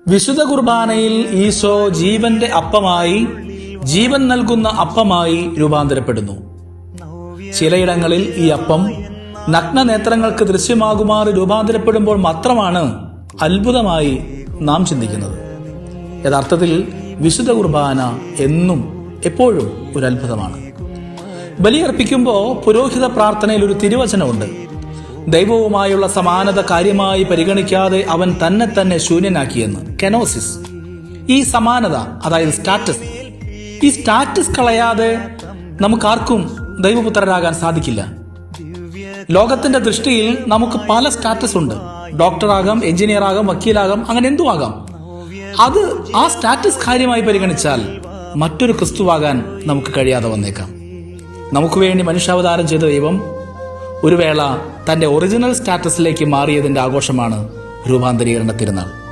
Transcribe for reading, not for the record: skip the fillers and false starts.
വിശുദ്ധ കുർബാനയിൽ ഈശോ ജീവന്റെ അപ്പമായി, ജീവൻ നൽകുന്ന അപ്പമായി രൂപാന്തരപ്പെടുന്നു. ചിലയിടങ്ങളിൽ ഈ അപ്പം നഗ്ന നേത്രങ്ങൾക്ക് ദൃശ്യമാകുമാറ് രൂപാന്തരപ്പെടുമ്പോൾ മാത്രമാണ് അത്ഭുതമായി നാം ചിന്തിക്കുന്നത്. യഥാർത്ഥത്തിൽ വിശുദ്ധ കുർബാന എന്നും എപ്പോഴും ഒരു അത്ഭുതമാണ്. ബലിയർപ്പിക്കുമ്പോൾ പുരോഹിത പ്രാർത്ഥനയിൽ ഒരു തിരുവചനമുണ്ട്. ദൈവവുമായുള്ള സമാനത കാര്യമായി പരിഗണിക്കാതെ അവൻ തന്നെ തന്നെ ശൂന്യനാക്കിയെന്ന്. കെനോസിസ്. ഈ സമാനത, അതായത് ഈ സ്റ്റാറ്റസ് കളയാതെ നമുക്കാർക്കും ദൈവപുത്രരാകാൻ സാധിക്കില്ല. ലോകത്തിന്റെ ദൃഷ്ടിയിൽ നമുക്ക് പല സ്റ്റാറ്റസ് ഉണ്ട്. ഡോക്ടറാകാം, എഞ്ചിനീയർ ആകാം, വക്കീലാകാം, അങ്ങനെ എന്തും ആകാം. അത് ആ സ്റ്റാറ്റസ് കാര്യമായി പരിഗണിച്ചാൽ മറ്റൊരു ക്രിസ്തുവാകാൻ നമുക്ക് കഴിയാതെ വന്നേക്കാം. നമുക്ക് വേണ്ടി മനുഷ്യാവതാരം ചെയ്ത ദൈവം ഒരു വേള തന്റെ ഒറിജിനൽ സ്റ്റാറ്റസിലേക്ക് മാറിയതിന്റെ ആഘോഷമാണ് രൂപാന്തരീകരണ തിരുനാൾ.